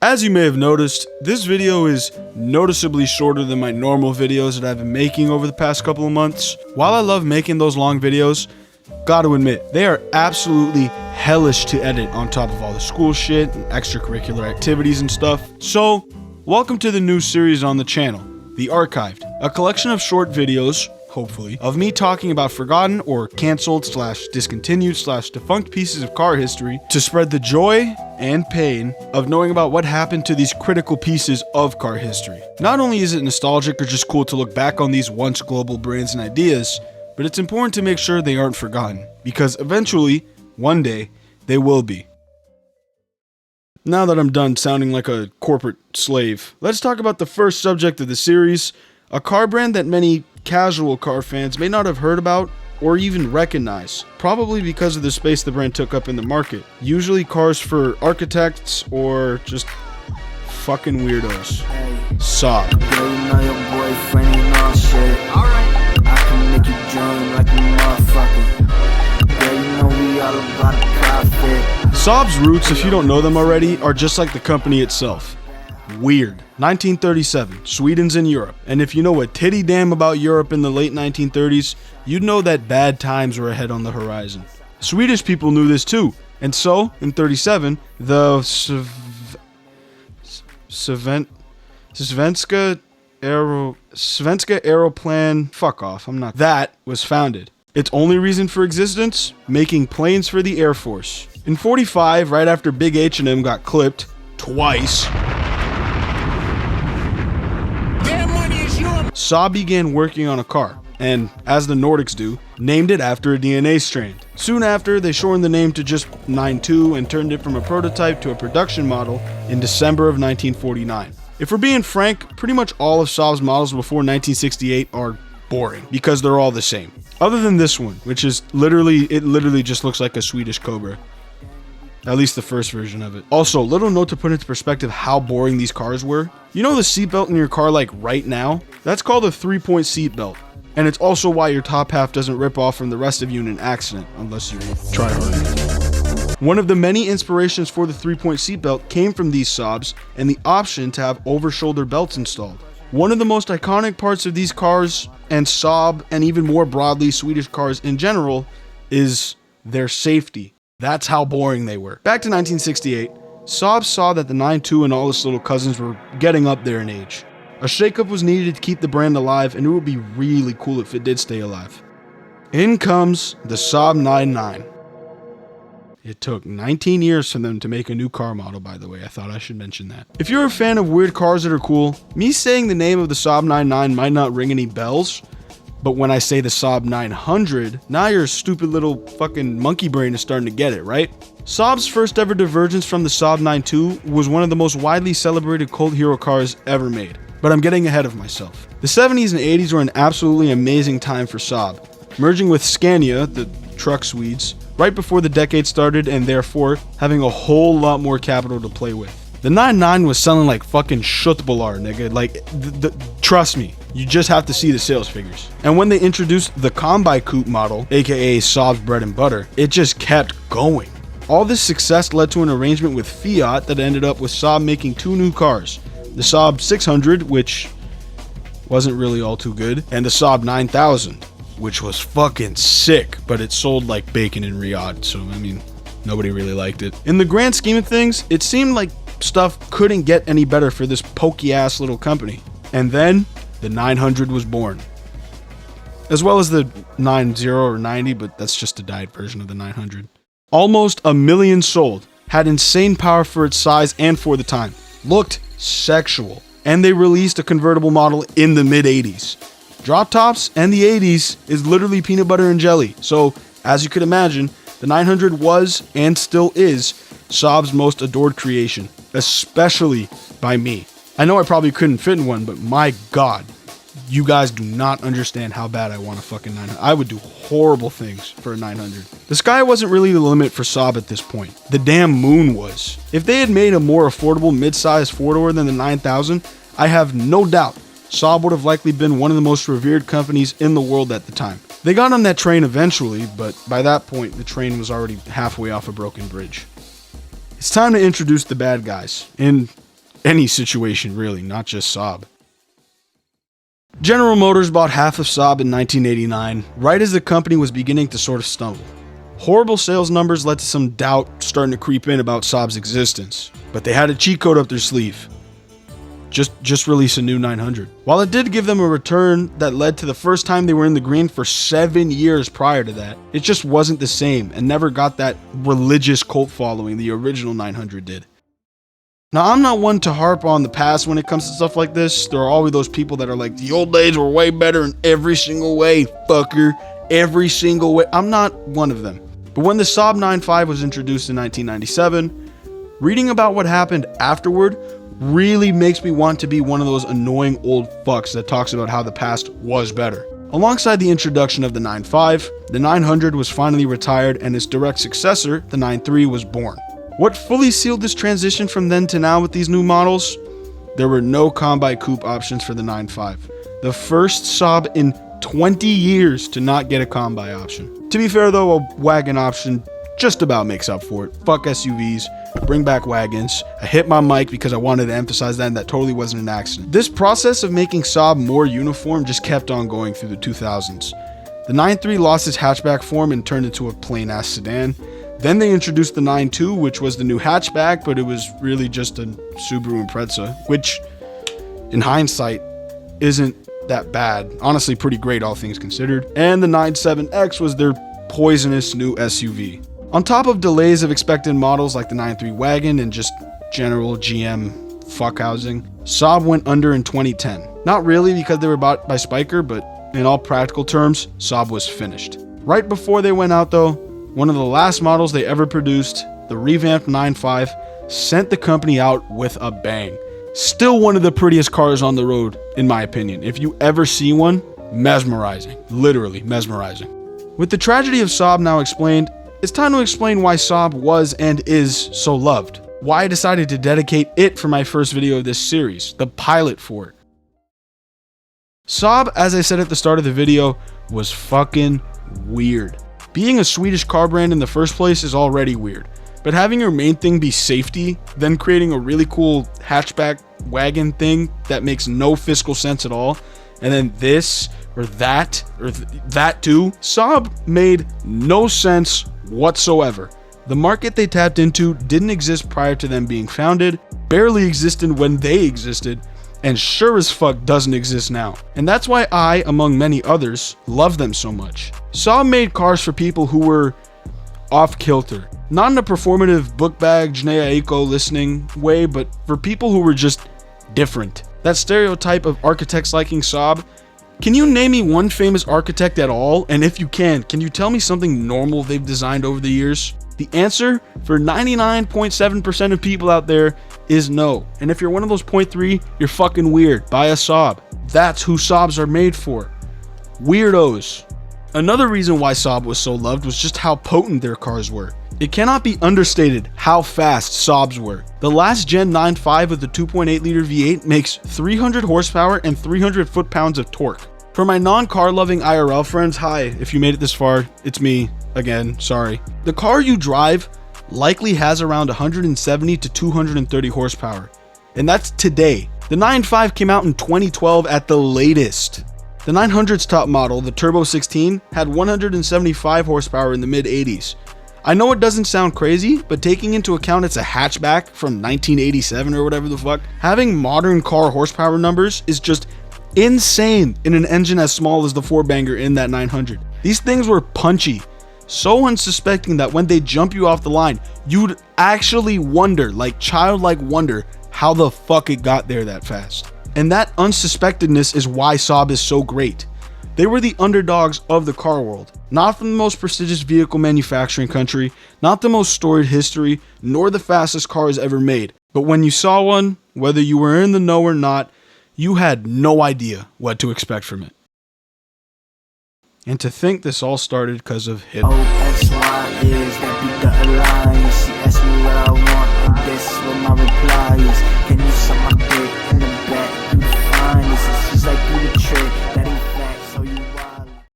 As you may have noticed, this video is noticeably shorter than my normal videos that I've been making over the past couple of months. While I love making those long videos, gotta admit, they are absolutely hellish to edit on top of all the school shit and extracurricular activities and stuff. So, welcome to the new series on the channel, The Archived, a collection of short videos, hopefully, of me talking about forgotten or cancelled / discontinued / defunct pieces of car history to spread the joy and pain of knowing about what happened to these critical pieces of car history. Not only is it nostalgic or just cool to look back on these once global brands and ideas, but it's important to make sure they aren't forgotten, because eventually, one day, they will be. Now that I'm done sounding like a corporate slave, let's talk about the first subject of the series, a car brand that many casual car fans may not have heard about or even recognize, probably because of the space the brand took up in the market. Usually cars for architects or just fucking weirdos. Saab. Saab's roots, if you don't know them already, are just like the company itself. Weird. 1937, Sweden's in Europe, and if you know a titty damn about Europe in the late 1930s, you'd know that bad times were ahead on the horizon. Swedish people knew this too, and so, in 37, the Svenska Aeroplan, fuck off, that was founded. Its only reason for existence? Making planes for the Air Force. In 45, right after Big H&M got clipped, twice, Saab began working on a car, and, as the Nordics do, named it after a DNA strand. Soon after, they shortened the name to just 92 and turned it from a prototype to a production model in December of 1949. If we're being frank, pretty much all of Saab's models before 1968 are boring, because they're all the same. Other than this one, which is literally just looks like a Swedish Cobra. At least the first version of it. Also, little note to put into perspective how boring these cars were. You know the seatbelt in your car like right now? That's called a 3-point seatbelt. And it's also why your top half doesn't rip off from the rest of you in an accident, unless you try harder. One of the many inspirations for the 3-point seatbelt came from these Saabs and the option to have over-shoulder belts installed. One of the most iconic parts of these cars, and Saab, and even more broadly Swedish cars in general, is their safety. That's how boring they were. Back to 1968, Saab saw that the 9.2 and all its little cousins were getting up there in age. A shakeup was needed to keep the brand alive, and it would be really cool if it did stay alive. In comes the Saab 9.9. It took 19 years for them to make a new car model, by the way. I thought I should mention that. If you're a fan of weird cars that are cool, me saying the name of the Saab 9.9 might not ring any bells, but when I say the Saab 900, now your stupid little fucking monkey brain is starting to get it, right? Saab's first ever divergence from the Saab 9.2 was one of the most widely celebrated cult hero cars ever made. But I'm getting ahead of myself. The 70s and 80s were an absolutely amazing time for Saab, merging with Scania, the truck Swedes, right before the decade started, and therefore having a whole lot more capital to play with. The 9.9 was selling like fucking Shutbalar, nigga. Like, trust me, you just have to see the sales figures. And when they introduced the Combi Coupe model, aka Saab's bread and butter, it just kept going. All this success led to an arrangement with Fiat that ended up with Saab making two new cars. The Saab 600, which wasn't really all too good, and the Saab 9000, which was fucking sick, but it sold like bacon in Riyadh, so I mean, nobody really liked it. In the grand scheme of things, it seemed like stuff couldn't get any better for this pokey ass little company. And then the 900 was born. As well as the 90 or 90, but that's just a diet version of the 900. Almost 1 million sold, had insane power for its size and for the time, looked sexual, and they released a convertible model in the mid-80s. Drop tops and the 80s is literally peanut butter and jelly, so as you could imagine, the 900 was, and still is, Saab's most adored creation, especially by me. I know I probably couldn't fit in one, but my god, you guys do not understand how bad I want a fucking 900. I would do horrible things for a 900. The sky wasn't really the limit for Saab at this point. The damn moon was. If they had made a more affordable mid-sized four-door than the 9000, I have no doubt Saab would have likely been one of the most revered companies in the world at the time. They got on that train eventually, but by that point, the train was already halfway off a broken bridge. It's time to introduce the bad guys, in any situation really, not just Saab. General Motors bought half of Saab in 1989, right as the company was beginning to sort of stumble. Horrible sales numbers led to some doubt starting to creep in about Saab's existence, but they had a cheat code up their sleeve. Just release a new 900. While it did give them a return that led to the first time they were in the green for 7 years prior to that, it just wasn't the same and never got that religious cult following the original 900 did. Now, I'm not one to harp on the past when it comes to stuff like this. There are always those people that are like, the old days were way better in every single way, fucker. Every single way. I'm not one of them. But when the Saab 9.5 was introduced in 1997, reading about what happened afterward really makes me want to be one of those annoying old fucks that talks about how the past was better. Alongside the introduction of the 9.5, the 900 was finally retired and its direct successor, the 9.3, was born. What fully sealed this transition from then to now with these new models? There were no Combi Coupe options for the 9.5. The first Saab in 20 years to not get a Combi option. To be fair though, a wagon option just about makes up for it. Fuck SUVs, bring back wagons. I hit my mic because I wanted to emphasize that, and that totally wasn't an accident. This process of making Saab more uniform just kept on going through the 2000s. The 9.3 lost its hatchback form and turned into a plain-ass sedan. Then they introduced the 9.2, which was the new hatchback, but it was really just a Subaru Impreza, which, in hindsight, isn't that bad. Honestly, pretty great, all things considered. And the 9.7X was their poisonous new SUV. On top of delays of expected models like the 9.3 wagon and just general GM fuckhousing, Saab went under in 2010. Not really because they were bought by Spiker, but in all practical terms, Saab was finished. Right before they went out though, one of the last models they ever produced, the revamped 9.5, sent the company out with a bang. Still one of the prettiest cars on the road, in my opinion. If you ever see one, mesmerizing. Literally mesmerizing. With the tragedy of Saab now explained, it's time to explain why Saab was and is so loved. Why I decided to dedicate it for my first video of this series, the pilot for it. Saab, as I said at the start of the video, was fucking weird. Being a Swedish car brand in the first place is already weird, but having your main thing be safety, then creating a really cool hatchback wagon thing that makes no fiscal sense at all, and then this or that too, Saab made no sense whatsoever. The market they tapped into didn't exist prior to them being founded, barely existed when they existed, and sure as fuck doesn't exist now. And that's why I, among many others, love them so much. Saab made cars for people who were off kilter. Not in a performative book bag, Jnea Eiko listening way, but for people who were just different. That stereotype of architects liking Saab. Can you name me one famous architect at all? And if you can you tell me something normal they've designed over the years? The answer for 99.7% of people out there is no. And if you're one of those 0.3, you're fucking weird. Buy a Saab. That's who Saabs are made for. Weirdos. Another reason why Saab was so loved was just how potent their cars were. It cannot be understated how fast Saabs were. The last gen 9.5 with the 2.8 liter V8 makes 300 horsepower and 300 foot-pounds of torque. For my non-car loving IRL friends, hi, if you made it this far, it's me. Again, sorry. The car you drive likely has around 170 to 230 horsepower. And that's today. The 9.5 came out in 2012 at the latest. The 900's top model, the Turbo 16, had 175 horsepower in the mid-80s. I know it doesn't sound crazy, but taking into account it's a hatchback from 1987 or whatever the fuck, having modern car horsepower numbers is just insane in an engine as small as the 4-banger in that 900. These things were punchy, so unsuspecting that when they jump you off the line, you'd actually wonder, like childlike wonder, how the fuck it got there that fast. And that unsuspectedness is why Saab is so great. They were the underdogs of the car world. Not from the most prestigious vehicle manufacturing country, not the most storied history, nor the fastest cars ever made. But when you saw one, whether you were in the know or not, you had no idea what to expect from it. And to think this all started because of Hitler. OXY is that beat the alliance. She asked me what I want, and this is what my reply is. Can you suck my dick in the back? You the finest. She's like, you the trick.